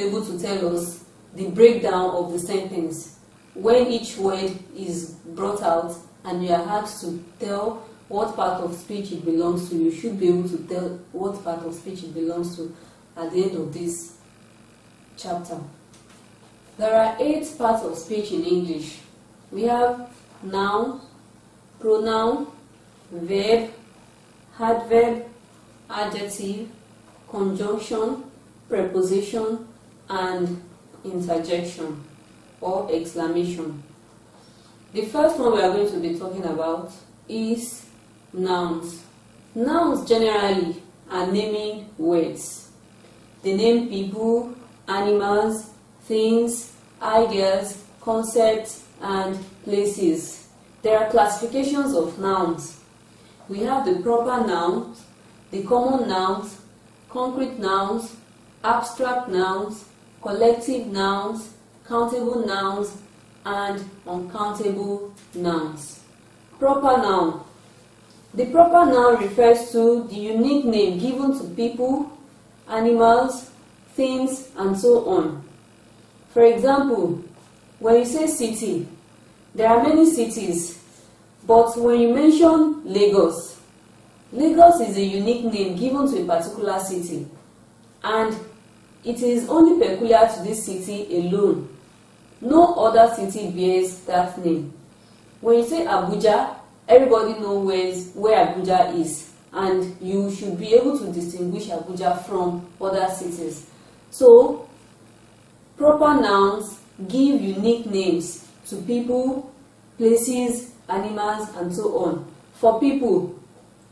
able to tell us the breakdown of the sentence. When each word is brought out and you are asked to tell what part of speech it belongs to, you should be able to tell what part of speech it belongs to at the end of this chapter. There are 8 parts of speech in English. We have noun, pronoun, verb, adverb, adjective, conjunction, preposition, and interjection or exclamation. The first one we are going to be talking about is nouns. Nouns generally are naming words. They name people, animals, things, ideas, concepts, and places. There are classifications of nouns. We have the proper nouns, the common nouns, concrete nouns, abstract nouns, collective nouns, countable nouns, and uncountable nouns. Proper noun. The proper noun refers to the unique name given to people, animals, things, and so on. For example, when you say city, there are many cities, but when you mention Lagos, Lagos is a unique name given to a particular city, and it is only peculiar to this city alone. No other city bears that name. When you say Abuja, everybody knows where Abuja is, and you should be able to distinguish Abuja from other cities. So, proper nouns give unique names to people, places, animals, and so on. For people,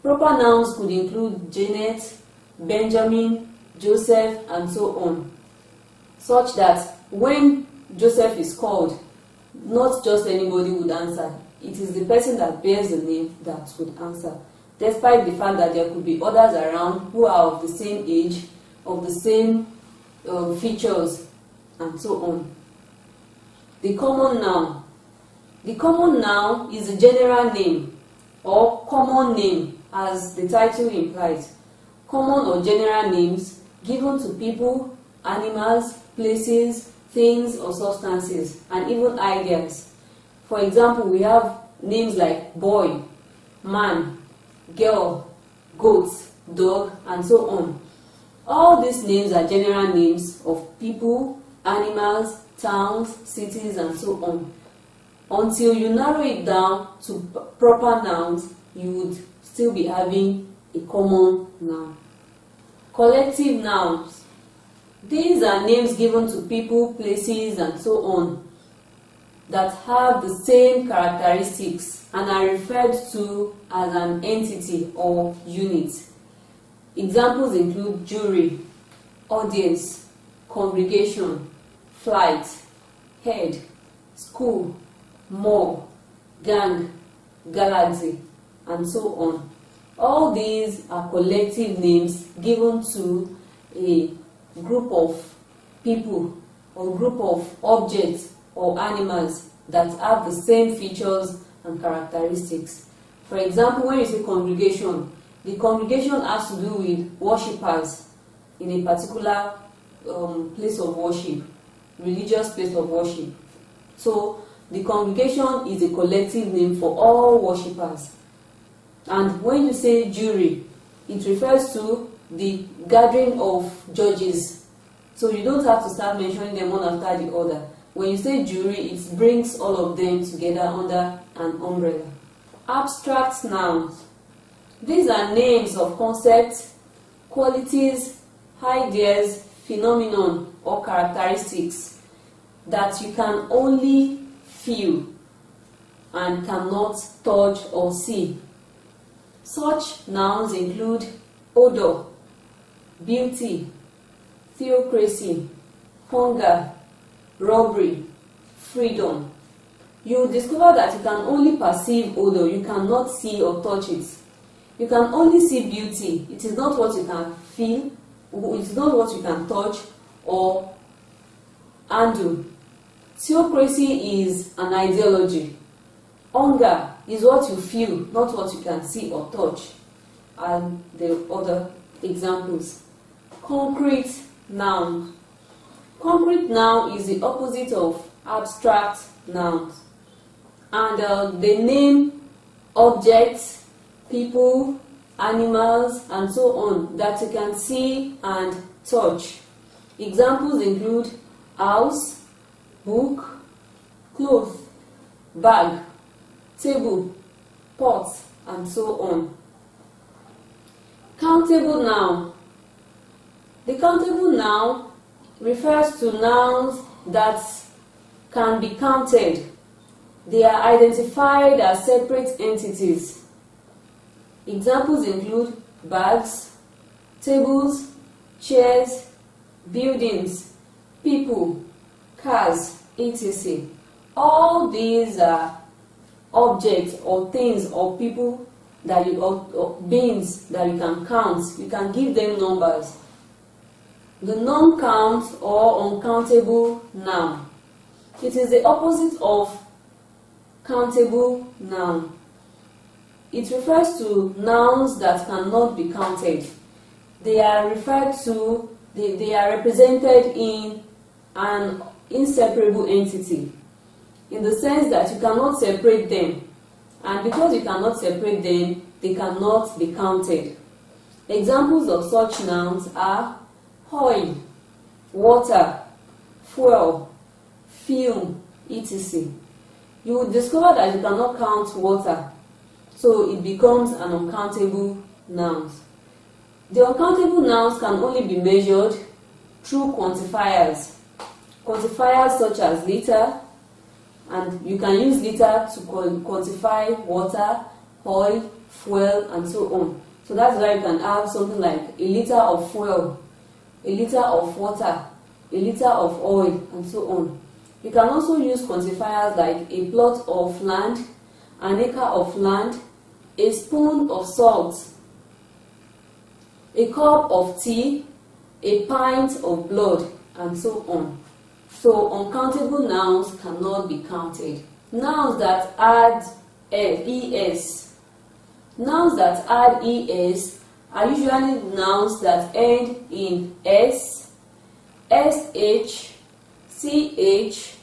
proper nouns could include Janet, Benjamin, Joseph, and so on, such that when Joseph is called, not just anybody would answer. It is the person that bears the name that would answer, despite the fact that there could be others around who are of the same age, of the same features, and so on. The common noun. The common noun is a general name or common name, as the title implies. Common or general names given to people, animals, places, things, or substances, and even ideas. For example, we have names like boy, man, girl, goat, dog, and so on. All these names are general names of people, animals, towns, cities, and so on. Until you narrow it down to proper nouns, you would still be having a common noun. Collective nouns. These are names given to people, places, and so on that have the same characteristics and are referred to as an entity or unit. Examples include jury, audience, congregation, flight, head, school, mall, gang, galaxy, and so on. All these are collective names given to a group of people or group of objects or animals that have the same features and characteristics. For example, when you say congregation, the congregation has to do with worshippers in a particular place of worship, religious place of worship. So the congregation is a collective name for all worshippers. And when you say jury, it refers to the gathering of judges. So you don't have to start mentioning them one after the other. When you say jury, it brings all of them together under an umbrella. Abstract nouns. These are names of concepts, qualities, ideas, phenomenon, or characteristics that you can only feel and cannot touch or see. Such nouns include odor, beauty, theocracy, hunger, robbery, freedom. You will discover that you can only perceive odor, you cannot see or touch it. You can only see beauty. It is not what you can feel, it is not what you can touch or handle. Theocracy is an ideology. Hunger is what you feel, not what you can see or touch. And the other examples. Concrete noun. Concrete noun is the opposite of abstract nouns, and they name objects, people, animals, and so on that you can see and touch. Examples include house, book, clothes, bag, table, pot, and so on. Countable noun. The countable noun refers to nouns that can be counted. They are identified as separate entities. Examples include bags, tables, chairs, buildings, people, cars, etc. All these are objects or things or people that you or beings that you can count. You can give them numbers. The non-count or uncountable noun. It is the opposite of countable noun. It refers to nouns that cannot be counted. They are represented in an inseparable entity, in the sense that you cannot separate them, and because you cannot separate them, they cannot be counted. Examples of such nouns are oil, water, fuel, film, etc. You will discover that you cannot count water, so it becomes an uncountable noun. The uncountable nouns can only be measured through quantifiers. Quantifiers such as liter, and you can use liter to quantify water, oil, fuel, and so on. So that's why you can have something like a liter of fuel, a liter of water, a liter of oil, and so on. You can also use quantifiers like a plot of land, an acre of land, a spoon of salt, a cup of tea, a pint of blood, and so on. So uncountable nouns cannot be counted. Nouns that add es. Nouns that add es are usually nouns that end in s, sh, ch,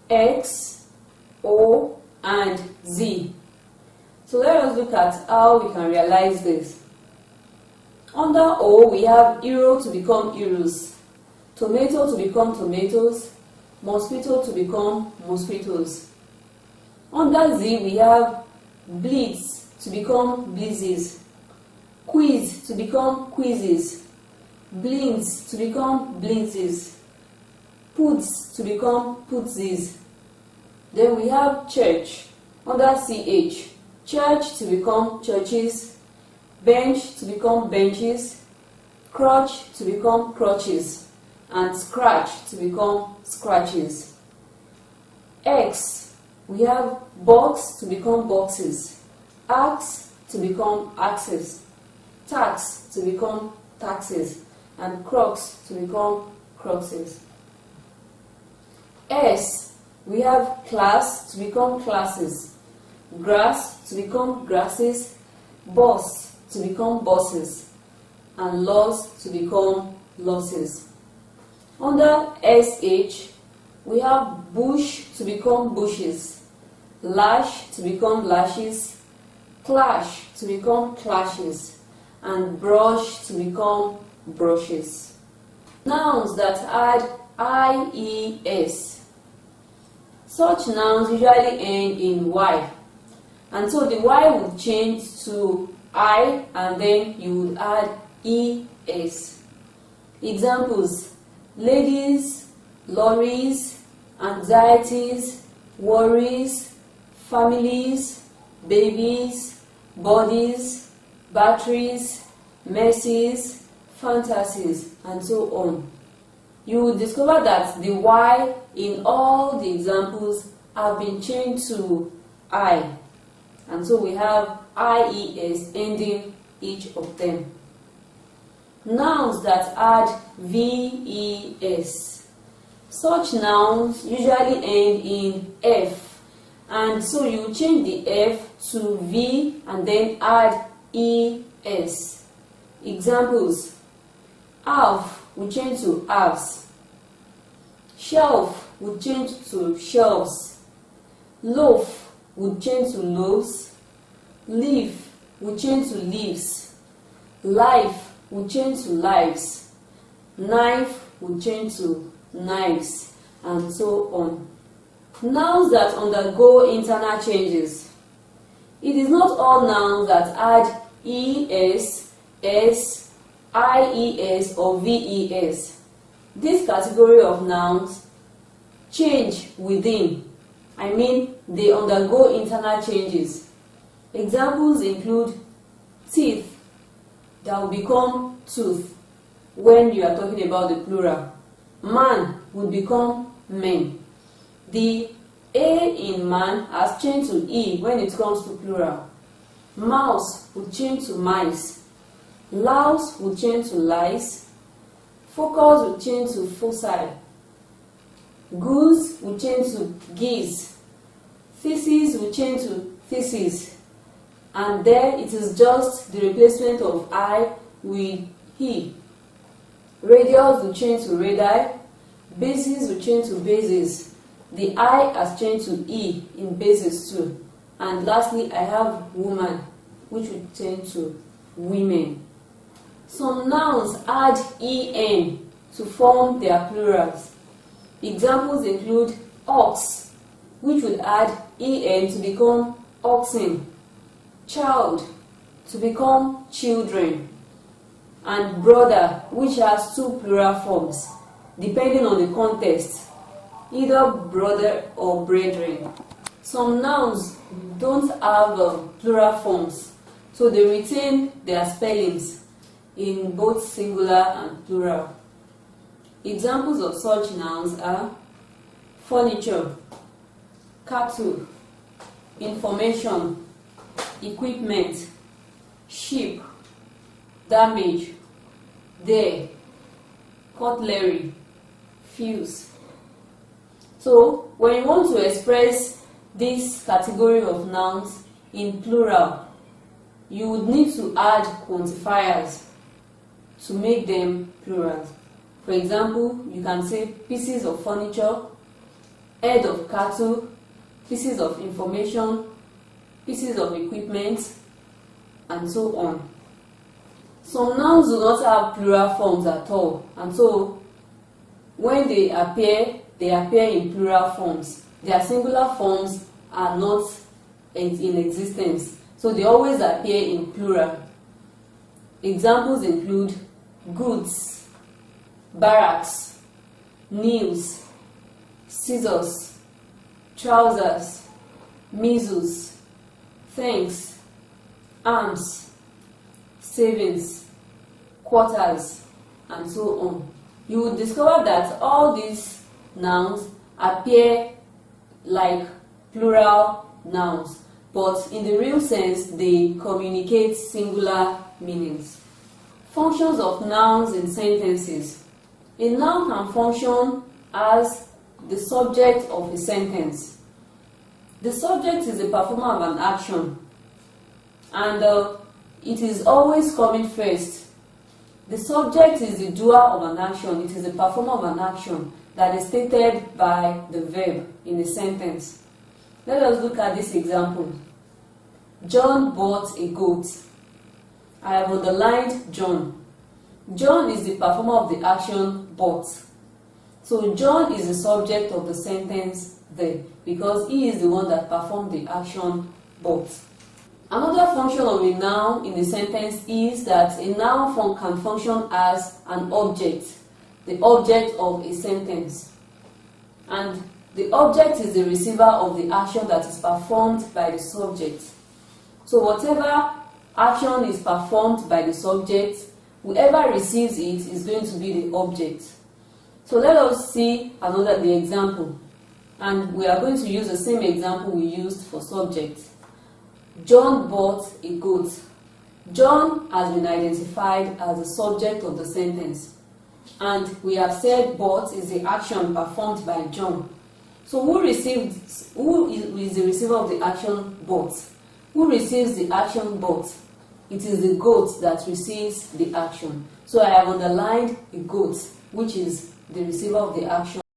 x, o, and z. So let us look at how we can realize this. Under O, we have hero to become heroes, tomato to become tomatoes, mosquito to become mosquitoes. Under Z, we have blitz to become blizzes, quiz to become quizzes, blinks to become blinzes, puts to become putsies. Then we have church under CH, church to become churches, bench to become benches, crutch to become crutches, and scratch to become scratches. X, we have box to become boxes, axe to become axes, tax to become taxes, and crocs to become croxes. S, we have class to become classes, grass to become grasses, boss to become bosses, and loss to become losses. Under SH, we have bush to become bushes, lash to become lashes, clash to become clashes, and brush to become brushes. Nouns that add IES. Such nouns usually end in Y, and so the Y would change to I, and then you would add ES. Examples: ladies, lorries, anxieties, worries, families, babies, bodies, batteries, messes, fantasies, and so on. You will discover that the Y in all the examples have been changed to I, and so we have IES ending each of them. Nouns that add VES. Such nouns usually end in F, and so you change the F to V and then add ES. Examples: half will change to halves, Shelf would change to shelves. Loaf would change to loaves. Leaf would change to leaves. Life would change to lives. Knife would change to knives, and so on. Nouns that undergo internal changes. It is not all nouns that add es, s, ies, or ves. This category of nouns change within. I mean, they undergo internal changes. Examples include teeth that will become tooth when you are talking about the plural. Man would become men. The A in man has changed to E when it comes to plural. Mouse would change to mice. Louse would change to lice. Focus would change to foci. Goose would change to geese. Thesis would change to thesis. And there it is just the replacement of I with he. Radials would change to radii. Bases would change to bases. The I has changed to E in bases too. And lastly, I have woman, which would change to women. Some nouns add en to form their plurals. Examples include ox, which would add en to become oxen. Child to become children. And brother, which has two plural forms, depending on the context, either brother or brethren. Some nouns don't have plural forms, so they retain their spellings in both singular and plural. Examples of such nouns are furniture, cattle, information, equipment, sheep, damage, there, cutlery, fuse. So, when you want to express this category of nouns in plural, you would need to add quantifiers to make them plurals. For example, you can say pieces of furniture, head of cattle, pieces of information, pieces of equipment, and so on. Some nouns do not have plural forms at all, and so when they appear in plural forms. Their singular forms are not in existence, so they always appear in plural. Examples include goods, barracks, news, scissors, trousers, measles, thanks, arms, savings, quarters, and so on. You will discover that all these nouns appear like plural nouns, but in the real sense they communicate singular meanings. Functions of nouns in sentences. A noun can function as the subject of a sentence. The subject is the performer of an action, and it is always coming first. The subject is the doer of an action, it is the performer of an action that is stated by the verb in a sentence. Let us look at this example. John bought a goat. I have underlined John. John is the performer of the action bought. So John is the subject of the sentence there because he is the one that performed the action bought. Another function of a noun in a sentence is that a noun can function as an object, the object of a sentence. And the object is the receiver of the action that is performed by the subject. So whatever action is performed by the subject, whoever receives it is going to be the object. So let us see the example. And we are going to use the same example we used for subject. John bought a goat. John has been identified as the subject of the sentence. And we have said bought is the action performed by John. So who is the receiver of the action bought? Who receives the action bought? It is the goat that receives the action. So I have underlined a goat, which is the receiver of the action.